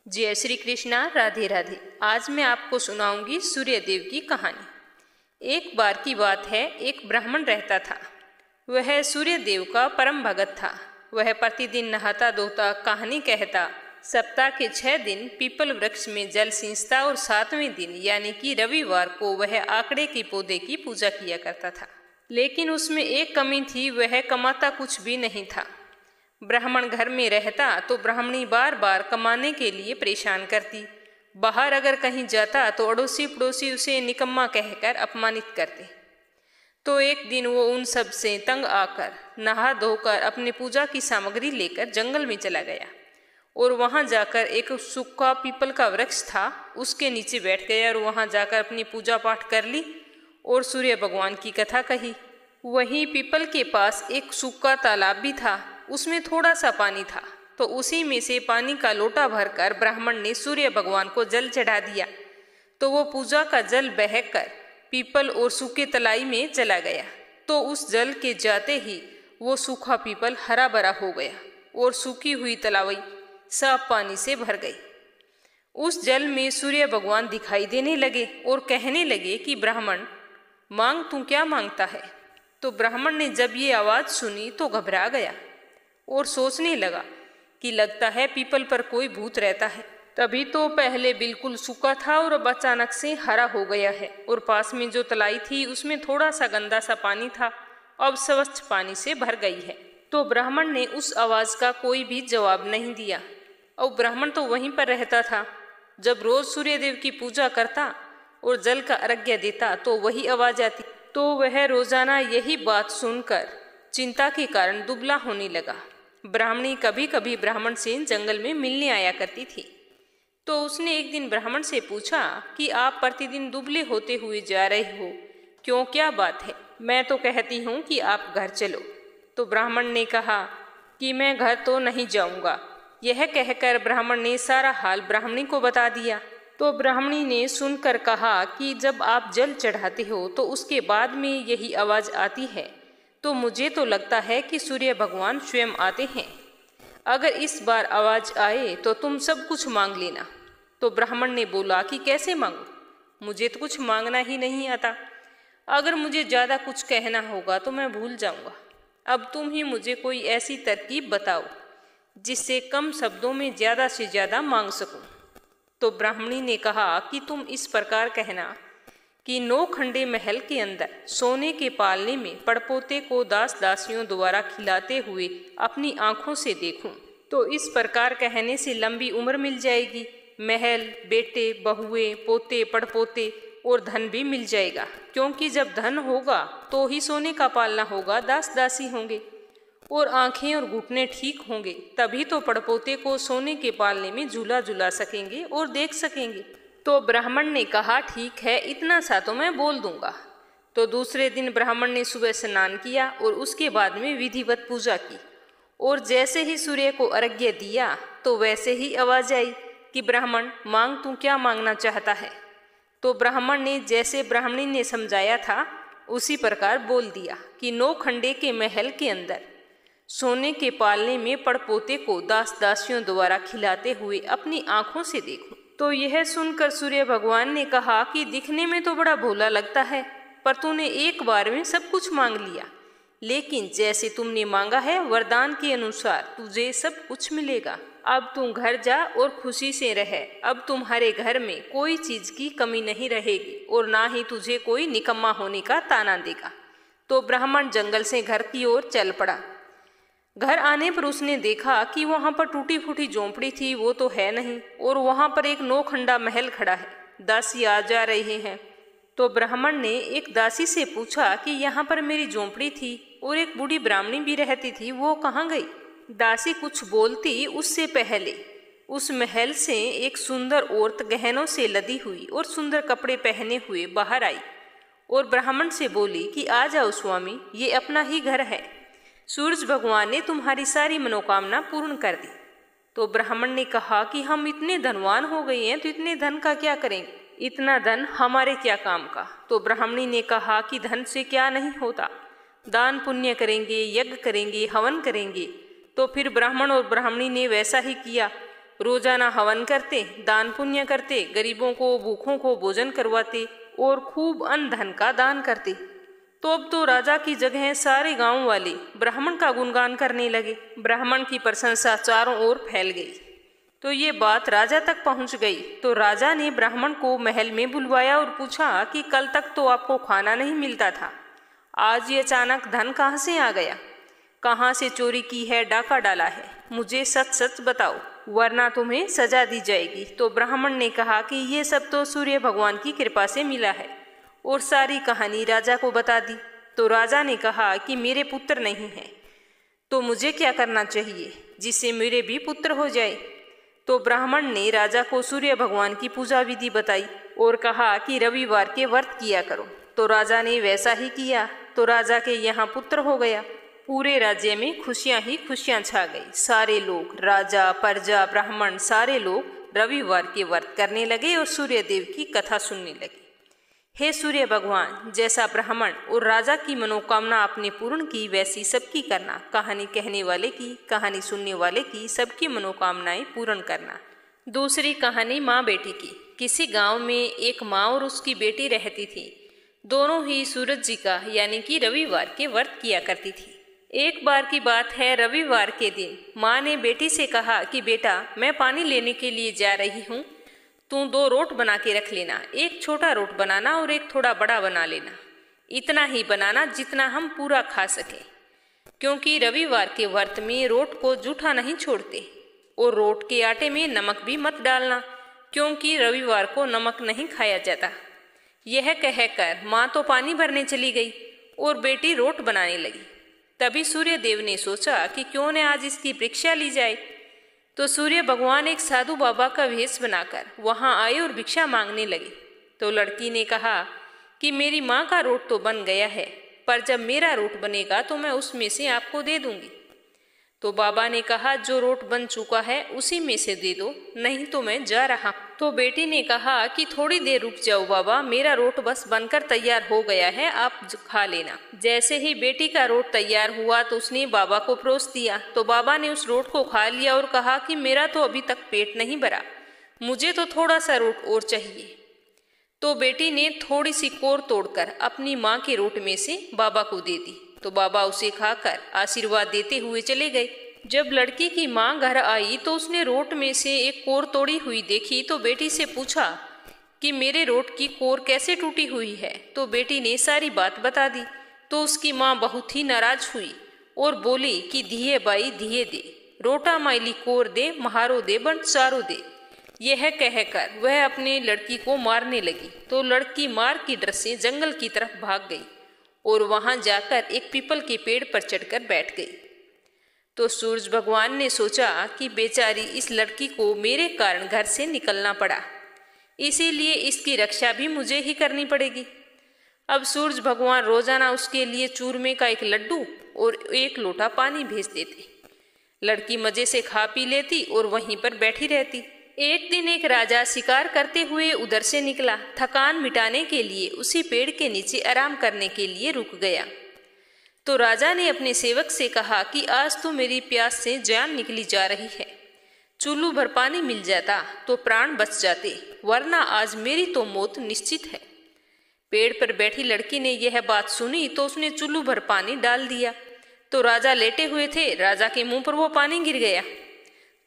जय श्री कृष्णा। राधे राधे। आज मैं आपको सुनाऊंगी सूर्यदेव की कहानी। एक बार की बात है, एक ब्राह्मण रहता था। वह सूर्यदेव का परम भगत था। वह प्रतिदिन नहाता धोता, कहानी कहता, सप्ताह के 6 दिन पीपल वृक्ष में जल सींचता और 7वें दिन यानी कि रविवार को वह आकड़े के पौधे की पूजा किया करता था। लेकिन उसमें एक कमी थी, वह कमाता कुछ भी नहीं था। ब्राह्मण घर में रहता तो ब्राह्मणी बार बार कमाने के लिए परेशान करती। बाहर अगर कहीं जाता तो अड़ोसी पड़ोसी उसे निकम्मा कहकर अपमानित करते। तो एक दिन वो उन सब से तंग आकर नहा धोकर अपनी पूजा की सामग्री लेकर जंगल में चला गया और वहां जाकर एक सूखा पीपल का वृक्ष था, उसके नीचे बैठ गया और वहां जाकर अपनी पूजा पाठ कर ली और सूर्य भगवान की कथा कही। वहीं पीपल के पास एक सूखा तालाब भी था, उसमें थोड़ा सा पानी था। तो उसी में से पानी का लोटा भरकर ब्राह्मण ने सूर्य भगवान को जल चढ़ा दिया। तो वो पूजा का जल बहकर पीपल और सूखे तलाई में चला गया। तो उस जल के जाते ही वो सूखा पीपल हरा भरा हो गया और सूखी हुई तलाई साफ पानी से भर गई। उस जल में सूर्य भगवान दिखाई देने लगे और कहने लगे कि ब्राह्मण, मांग, तू क्या मांगता है। तो ब्राह्मण ने जब ये आवाज सुनी तो घबरा गया और सोचने लगा कि लगता है पीपल पर कोई भूत रहता है। तभी तो पहले बिल्कुल सूखा था और अब अचानक से हरा हो गया है और पास में जो तलाई थी उसमें थोड़ा सा गंदा सा पानी था, अब स्वच्छ पानी से भर गई है। तो ब्राह्मण ने उस आवाज का कोई भी जवाब नहीं दिया। और ब्राह्मण तो वहीं पर रहता था। जब रोज सूर्यदेव की पूजा करता और जल का अर्घ्य देता तो वही आवाज आती। तो वह रोजाना यही बात सुनकर चिंता के कारण दुबला होने लगा। ब्राह्मणी कभी कभी ब्राह्मण से जंगल में मिलने आया करती थी। तो उसने एक दिन ब्राह्मण से पूछा कि आप प्रतिदिन दुबले होते हुए जा रहे हो, क्यों, क्या बात है। मैं तो कहती हूँ कि आप घर चलो। तो ब्राह्मण ने कहा कि मैं घर तो नहीं जाऊंगा। यह कहकर ब्राह्मण ने सारा हाल ब्राह्मणी को बता दिया। तो ब्राह्मणी ने सुनकर कहा कि जब आप जल चढ़ाते हो तो उसके बाद में यही आवाज आती है, तो मुझे तो लगता है कि सूर्य भगवान स्वयं आते हैं। अगर इस बार आवाज आए तो तुम सब कुछ मांग लेना। तो ब्राह्मण ने बोला कि कैसे मांगू, मुझे तो कुछ मांगना ही नहीं आता। अगर मुझे ज़्यादा कुछ कहना होगा तो मैं भूल जाऊंगा। अब तुम ही मुझे कोई ऐसी तरकीब बताओ जिससे कम शब्दों में ज़्यादा से ज़्यादा मांग सकूं। तो ब्राह्मणी ने कहा कि तुम इस प्रकार कहना कि 9 खंडे महल के अंदर सोने के पालने में पड़पोते को दास दासियों द्वारा खिलाते हुए अपनी आंखों से देखूं। तो इस प्रकार कहने से लंबी उम्र मिल जाएगी, महल, बेटे, बहुएं, पोते, पड़पोते और धन भी मिल जाएगा। क्योंकि जब धन होगा तो ही सोने का पालना होगा, दास दासी होंगे और आंखें और घुटने ठीक होंगे, तभी तो पड़पोते को सोने के पालने में झूला झूला सकेंगे और देख सकेंगे। तो ब्राह्मण ने कहा ठीक है, इतना सा तो मैं बोल दूंगा। तो दूसरे दिन ब्राह्मण ने सुबह स्नान किया और उसके बाद में विधिवत पूजा की और जैसे ही सूर्य को अर्घ्य दिया तो वैसे ही आवाज आई कि ब्राह्मण, मांग, तू क्या मांगना चाहता है। तो ब्राह्मण ने जैसे ब्राह्मणी ने समझाया था उसी प्रकार बोल दिया कि 9 खंडे के महल के अंदर सोने के पालने में पड़पोते को दास दासियों द्वारा खिलाते हुए अपनी आंखों से देखूं। तो यह सुनकर सूर्य भगवान ने कहा कि दिखने में तो बड़ा भोला लगता है, पर तूने एक बार में सब कुछ मांग लिया। लेकिन जैसे तुमने मांगा है वरदान के अनुसार तुझे सब कुछ मिलेगा। अब तू घर जा और खुशी से रह। अब तुम्हारे घर में कोई चीज की कमी नहीं रहेगी और ना ही तुझे कोई निकम्मा होने का ताना देगा। तो ब्राह्मण जंगल से घर की ओर चल पड़ा। घर आने पर उसने देखा कि वहां पर टूटी फूटी झोंपड़ी थी, वो तो है नहीं, और वहां पर एक 9 खंडा महल खड़ा है। दासी आ जा रहे हैं। तो ब्राह्मण ने एक दासी से पूछा कि यहाँ पर मेरी झोंपड़ी थी और एक बूढ़ी ब्राह्मणी भी रहती थी, वो कहाँ गई। दासी कुछ बोलती उससे पहले उस महल से एक सुंदर औरत गहनों से लदी हुई और सुंदर कपड़े पहने हुए बाहर आई और ब्राह्मण से बोली कि आ जाओ स्वामी, ये अपना ही घर है। सूरज भगवान ने तुम्हारी सारी मनोकामना पूर्ण कर दी। तो ब्राह्मण ने कहा कि हम इतने धनवान हो गए हैं तो इतने धन का क्या करेंगे, इतना धन हमारे क्या काम का। तो ब्राह्मणी ने कहा कि धन से क्या नहीं होता, दान पुण्य करेंगे, यज्ञ करेंगे, हवन करेंगे। तो फिर ब्राह्मण और ब्राह्मणी ने वैसा ही किया रोजाना हवन करते, दान पुण्य करते, गरीबों को भूखों को भोजन करवाते और खूब अन्न धन का दान करते। तो अब तो राजा की जगह सारे गांव वाले ब्राह्मण का गुणगान करने लगे। ब्राह्मण की प्रशंसा चारों ओर फैल गई। तो ये बात राजा तक पहुंच गई। तो राजा ने ब्राह्मण को महल में बुलवाया और पूछा कि कल तक तो आपको खाना नहीं मिलता था, आज ये अचानक धन कहाँ से आ गया? कहाँ से चोरी की है, डाका डाला है? मुझे सच सच बताओ, वरना तुम्हें सजा दी जाएगी। तो ब्राह्मण ने कहा कि ये सब तो सूर्य भगवान की कृपा से मिला है, और सारी कहानी राजा को बता दी। तो राजा ने कहा कि मेरे पुत्र नहीं है, तो मुझे क्या करना चाहिए जिससे मेरे भी पुत्र हो जाए? तो ब्राह्मण ने राजा को सूर्य भगवान की पूजा विधि बताई और कहा कि रविवार के व्रत किया करो। तो राजा ने वैसा ही किया। तो राजा के यहाँ पुत्र हो गया। पूरे राज्य में खुशियां ही खुशियां छा गई। सारे लोग, राजा, प्रजा, ब्राह्मण, सारे लोग रविवार के व्रत करने लगे और सूर्य देव की कथा सुनने लगे। हे सूर्य भगवान, जैसा ब्राह्मण और राजा की मनोकामना आपने पूर्ण की, वैसी सबकी करना। कहानी कहने वाले की, कहानी सुनने वाले की, सबकी मनोकामनाएं पूर्ण करना। दूसरी कहानी माँ बेटी की। किसी गांव में एक माँ और उसकी बेटी रहती थी। दोनों ही सूरज जी का यानी कि रविवार के व्रत किया करती थी। एक बार की बात है, रविवार के दिन माँ ने बेटी से कहा कि बेटा, मैं पानी लेने के लिए जा रही हूँ, तू 2 रोट बना के रख लेना। एक छोटा रोट बनाना और एक थोड़ा बड़ा बना लेना। इतना ही बनाना जितना हम पूरा खा सके, क्योंकि रविवार के व्रत में रोट को जूठा नहीं छोड़ते। और रोट के आटे में नमक भी मत डालना, क्योंकि रविवार को नमक नहीं खाया जाता। यह कहकर माँ तो पानी भरने चली गई और बेटी रोट बनाने लगी। तभी सूर्य देव ने सोचा कि क्यों न आज इसकी परीक्षा ली जाए। तो सूर्य भगवान एक साधु बाबा का वेश बनाकर वहां आए और भिक्षा मांगने लगे। तो लड़की ने कहा कि मेरी माँ का रोट तो बन गया है, पर जब मेरा रोट बनेगा तो मैं उसमें से आपको दे दूंगी। तो बाबा ने कहा, जो रोट बन चुका है उसी में से दे दो, नहीं तो मैं जा रहा। तो बेटी ने कहा कि थोड़ी देर रुक जाओ बाबा, मेरा रोट बस बनकर तैयार हो गया है, आप खा लेना। जैसे ही बेटी का रोट तैयार हुआ तो उसने बाबा को परोस दिया। तो बाबा ने उस रोट को खा लिया और कहा कि मेरा तो अभी तक पेट नहीं भरा, मुझे तो थोड़ा सा रोट और चाहिए। तो बेटी ने थोड़ी सी कोर तोड़कर अपनी माँ के रोट में से बाबा को दे दी। तो बाबा उसे खाकर आशीर्वाद देते हुए चले गए। जब लड़की की माँ घर आई तो उसने रोट में से एक कोर तोड़ी हुई देखी। तो बेटी से पूछा कि मेरे रोट की कोर कैसे टूटी हुई है। तो बेटी ने सारी बात बता दी। तो उसकी माँ बहुत ही नाराज हुई और बोली कि धिये बाई धिये दे, रोटा माइली कोर दे, महारो दे बंट चारो दे। यह कहकर वह अपने लड़की को मारने लगी। तो लड़की मार की डर से जंगल की तरफ भाग गई और वहां जाकर एक पीपल के पेड़ पर चढ़कर बैठ गई। तो सूरज भगवान ने सोचा कि बेचारी इस लड़की को मेरे कारण घर से निकलना पड़ा, इसीलिए इसकी रक्षा भी मुझे ही करनी पड़ेगी। अब सूरज भगवान रोजाना उसके लिए चूरमे का एक लड्डू और 1 लोटा पानी भेज देते। लड़की मजे से खा पी लेती और वहीं पर बैठी रहती। एक दिन एक राजा शिकार करते हुए उधर से निकला। थकान मिटाने के लिए उसी पेड़ के नीचे आराम करने के लिए रुक गया। तो राजा ने अपने सेवक से कहा कि आज तो मेरी प्यास से जान निकली जा रही है, चुल्लू भर पानी मिल जाता तो प्राण बच जाते, वरना आज मेरी तो मौत निश्चित है। पेड़ पर बैठी लड़की ने यह बात सुनी तो उसने चुल्लू भर पानी डाल दिया। तो राजा लेटे हुए थे, राजा के मुंह पर वो पानी गिर गया।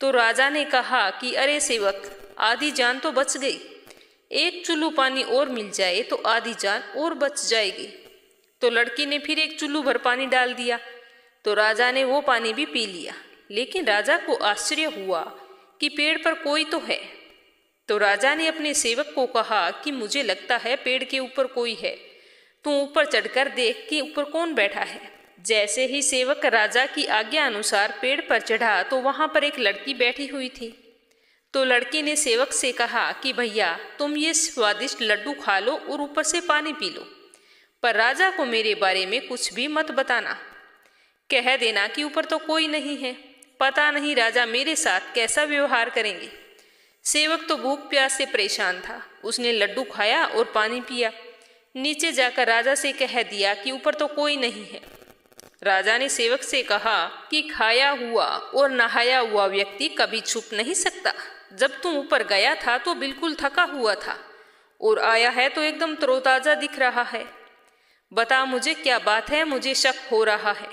तो राजा ने कहा कि अरे सेवक, आधी जान तो बच गई, एक चुल्लू पानी और मिल जाए तो आधी जान और बच जाएगी। तो लड़की ने फिर एक चुल्लू भर पानी डाल दिया। तो राजा ने वो पानी भी पी लिया, लेकिन राजा को आश्चर्य हुआ कि पेड़ पर कोई तो है। तो राजा ने अपने सेवक को कहा कि मुझे लगता है पेड़ के ऊपर कोई है, तू ऊपर चढ़कर देख कि ऊपर कौन बैठा है। जैसे ही सेवक राजा की आज्ञा अनुसार पेड़ पर चढ़ा तो वहां पर एक लड़की बैठी हुई थी। तो लड़की ने सेवक से कहा कि भैया, तुम ये स्वादिष्ट लड्डू खा लो और ऊपर से पानी पी लो, पर राजा को मेरे बारे में कुछ भी मत बताना। कह देना कि ऊपर तो कोई नहीं है, पता नहीं राजा मेरे साथ कैसा व्यवहार करेंगे। सेवक तो भूख प्यास से परेशान था। उसने लड्डू खाया और पानी पिया। नीचे जाकर राजा से कह दिया कि ऊपर तो कोई नहीं है। राजा ने सेवक से कहा कि खाया हुआ और नहाया हुआ व्यक्ति कभी छुप नहीं सकता। जब तू ऊपर गया था तो बिल्कुल थका हुआ था और आया है तो एकदम तरोताजा दिख रहा है। बता मुझे क्या बात है, मुझे शक हो रहा है।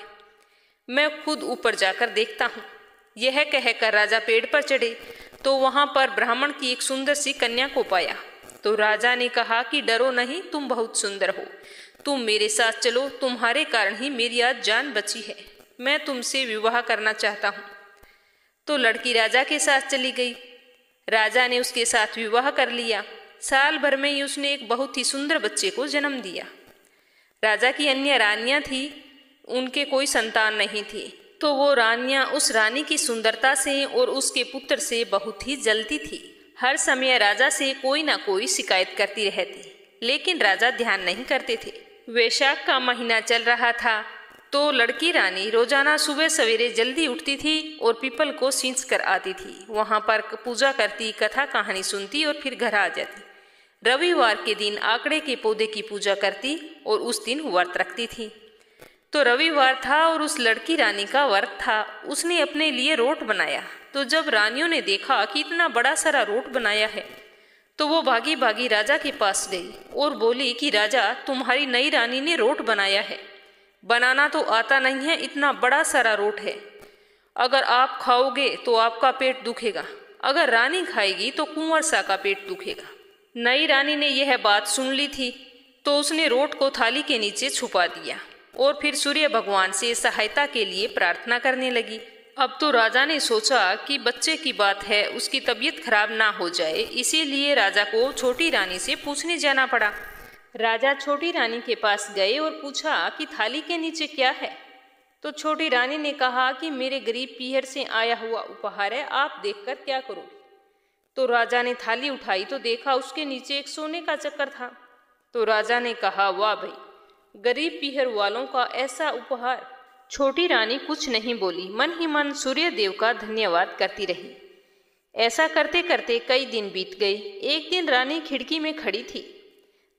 मैं खुद ऊपर जाकर देखता हूँ। यह कहकर राजा पेड़ पर चढ़े तो वहां पर ब्राह्मण की एक सुंदर सी कन्या को पाया। तो राजा ने कहा कि डरो नहीं, तुम बहुत सुंदर हो, तुम मेरे साथ चलो, तुम्हारे कारण ही मेरी आज जान बची है, मैं तुमसे विवाह करना चाहता हूँ। तो लड़की राजा के साथ चली गई। राजा ने उसके साथ विवाह कर लिया। साल भर में ही उसने एक बहुत ही सुंदर बच्चे को जन्म दिया। राजा की अन्य रानियां थी, उनके कोई संतान नहीं थी, तो वो रानियां उस रानी की सुंदरता से और उसके पुत्र से बहुत ही जलती थी। हर समय राजा से कोई ना कोई शिकायत करती रहती, लेकिन राजा ध्यान नहीं करते थे। वैशाख का महीना चल रहा था तो लड़की रानी रोजाना सुबह सवेरे जल्दी उठती थी और पीपल को सींच कर आती थी। वहां पर पूजा करती, कथा कहानी सुनती और फिर घर आ जाती। रविवार के दिन आकड़े के पौधे की पूजा करती और उस दिन व्रत रखती थी। तो रविवार था और उस लड़की रानी का व्रत था। उसने अपने लिए रोट बनाया। तो जब रानियों ने देखा कि इतना बड़ा सारा रोट बनाया है तो वो भागी भागी राजा के पास गई और बोली कि राजा, तुम्हारी नई रानी ने रोट बनाया है, बनाना तो आता नहीं है, इतना बड़ा सारा रोट है, अगर आप खाओगे तो आपका पेट दुखेगा, अगर रानी खाएगी तो कुंवर सा का पेट दुखेगा। नई रानी ने यह बात सुन ली थी तो उसने रोट को थाली के नीचे छुपा दिया और फिर सूर्य भगवान से सहायता के लिए प्रार्थना करने लगी। अब तो राजा ने सोचा कि बच्चे की बात है, उसकी तबीयत खराब ना हो जाए, इसीलिए राजा को छोटी रानी से पूछने जाना पड़ा। राजा छोटी रानी के पास गए और पूछा कि थाली के नीचे क्या है। तो छोटी रानी ने कहा कि मेरे गरीब पीहर से आया हुआ उपहार है, आप देखकर क्या करोगे। तो राजा ने थाली उठाई तो देखा उसके नीचे एक सोने का चक्कर था। तो राजा ने कहा, वाह भाई, गरीब पीहर वालों का ऐसा उपहार। छोटी रानी कुछ नहीं बोली, मन ही मन सूर्य देव का धन्यवाद करती रही। ऐसा करते करते कई दिन बीत गए। एक दिन रानी खिड़की में खड़ी थी,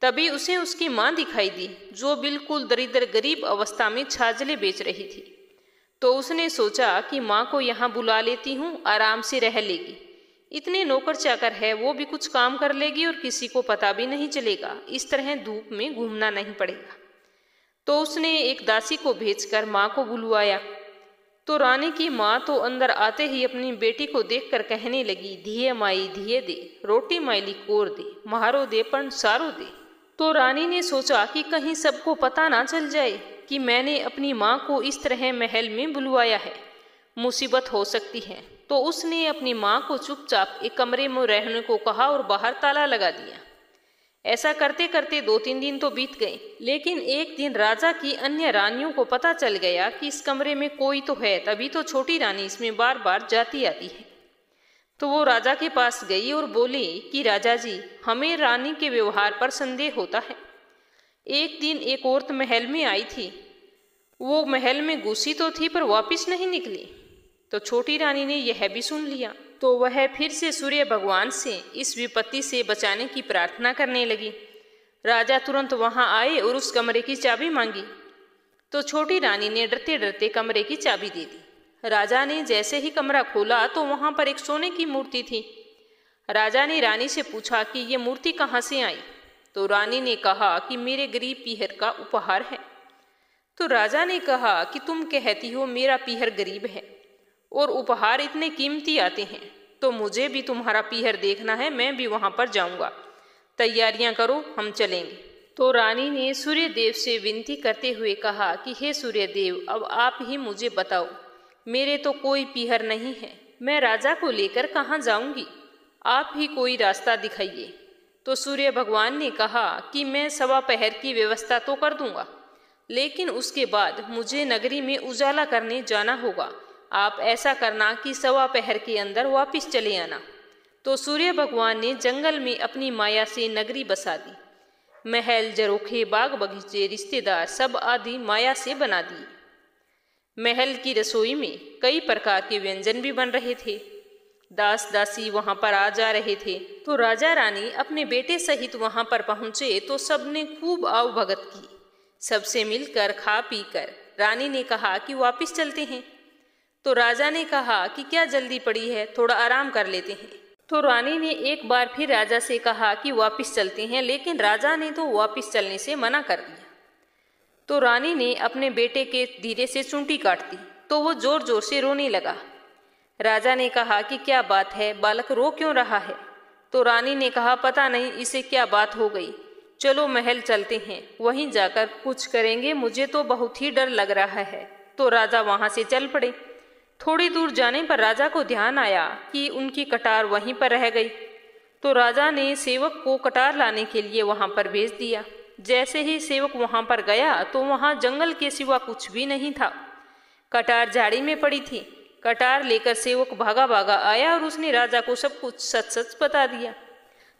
तभी उसे उसकी माँ दिखाई दी, जो बिल्कुल दरिद्र गरीब अवस्था में छाजले बेच रही थी। तो उसने सोचा कि माँ को यहाँ बुला लेती हूँ, आराम से रह लेगी, इतने नौकर चाकर है, वो भी कुछ काम कर लेगी और किसी को पता भी नहीं चलेगा, इस तरह धूप में घूमना नहीं पड़ेगा। तो उसने एक दासी को भेजकर माँ को बुलवाया। तो रानी की माँ तो अंदर आते ही अपनी बेटी को देखकर कहने लगी, धिये माई धिये दे, रोटी माइली कोर दे, महारो दे पण सारो दे। तो रानी ने सोचा कि कहीं सबको पता ना चल जाए कि मैंने अपनी माँ को इस तरह महल में बुलवाया है, मुसीबत हो सकती है। तो उसने अपनी माँ को चुपचाप एक कमरे में रहने को कहा और बाहर ताला लगा दिया। ऐसा करते करते 2-3 दिन तो बीत गए, लेकिन एक दिन राजा की अन्य रानियों को पता चल गया कि इस कमरे में कोई तो है, तभी तो छोटी रानी इसमें बार बार जाती आती है। तो वो राजा के पास गई और बोली कि राजा जी, हमें रानी के व्यवहार पर संदेह होता है। एक दिन एक औरत महल में आई थी, वो महल में घुसी तो थी पर वापस नहीं निकली। तो छोटी रानी ने यह भी सुन लिया, तो वह फिर से सूर्य भगवान से इस विपत्ति से बचाने की प्रार्थना करने लगी। राजा तुरंत वहां आए और उस कमरे की चाबी मांगी। तो छोटी रानी ने डरते डरते कमरे की चाबी दे दी। राजा ने जैसे ही कमरा खोला तो वहां पर एक सोने की मूर्ति थी। राजा ने रानी से पूछा कि ये मूर्ति कहाँ से आई। तो रानी ने कहा कि मेरे गरीब पीहर का उपहार है। तो राजा ने कहा कि तुम कहती हो मेरा पीहर गरीब है और उपहार इतने कीमती आते हैं, तो मुझे भी तुम्हारा पीहर देखना है, मैं भी वहां पर जाऊंगा, तैयारियां करो, हम चलेंगे। तो रानी ने सूर्य देव से विनती करते हुए कहा कि हे सूर्य देव, अब आप ही मुझे बताओ, मेरे तो कोई पीहर नहीं है, मैं राजा को लेकर कहाँ जाऊंगी, आप ही कोई रास्ता दिखाइए। तो सूर्य भगवान ने कहा कि मैं 1.25 पहर की व्यवस्था तो कर दूंगा, लेकिन उसके बाद मुझे नगरी में उजाला करने जाना होगा। आप ऐसा करना कि 1.25 पहर के अंदर वापस चले आना। तो सूर्य भगवान ने जंगल में अपनी माया से नगरी बसा दी। महल, झरोखे, बाग बगीचे, रिश्तेदार सब आदि माया से बना दिए। महल की रसोई में कई प्रकार के व्यंजन भी बन रहे थे। दास दासी वहां पर आ जा रहे थे। तो राजा रानी अपने बेटे सहित वहां पर पहुंचे तो सबने खूब आव भगत की। सबसे मिलकर खा पी कर रानी ने कहा कि वापस चलते हैं। तो राजा ने कहा कि क्या जल्दी पड़ी है, थोड़ा आराम कर लेते हैं। तो रानी ने एक बार फिर राजा से कहा कि वापस चलते हैं, लेकिन राजा ने तो वापस चलने से मना कर दिया। तो रानी ने अपने बेटे के धीरे से चूंटी काट दी, तो वो जोर जोर से रोने लगा। राजा ने कहा कि क्या बात है, बालक रो क्यों रहा है? तो रानी ने कहा पता नहीं इसे क्या बात हो गई, चलो महल चलते हैं, वहीं जाकर कुछ करेंगे, मुझे तो बहुत ही डर लग रहा है। तो राजा वहां से चल पड़े। थोड़ी दूर जाने पर राजा को ध्यान आया कि उनकी कटार वहीं पर रह गई। तो राजा ने सेवक को कटार लाने के लिए वहां पर भेज दिया। जैसे ही सेवक वहां पर गया तो वहां जंगल के सिवा कुछ भी नहीं था। कटार झाड़ी में पड़ी थी। कटार लेकर सेवक भागा भागा आया और उसने राजा को सब कुछ सच सच बता दिया।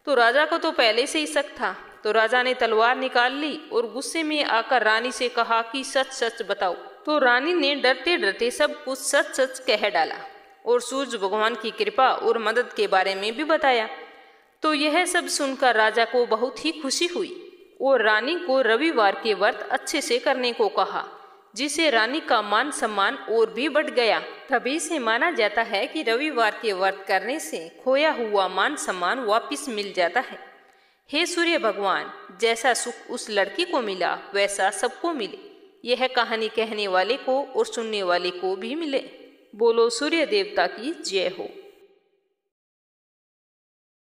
तो राजा को तो पहले से ही शक था। तो राजा ने तलवार निकाल ली और गुस्से में आकर रानी से कहा कि सच सच बताओ। तो रानी ने डरते डरते सब कुछ सच सच कह डाला और सूरज भगवान की कृपा और मदद के बारे में भी बताया। तो यह सब सुनकर राजा को बहुत ही खुशी हुई और रानी को रविवार के व्रत अच्छे से करने को कहा, जिसे रानी का मान सम्मान और भी बढ़ गया। तभी से माना जाता है कि रविवार के व्रत करने से खोया हुआ मान सम्मान वापिस मिल जाता है। हे सूर्य भगवान, जैसा सुख उस लड़की को मिला वैसा सबको मिले। यह कहानी कहने वाले को और सुनने वाले को भी मिले। बोलो सूर्य देवता की जय हो।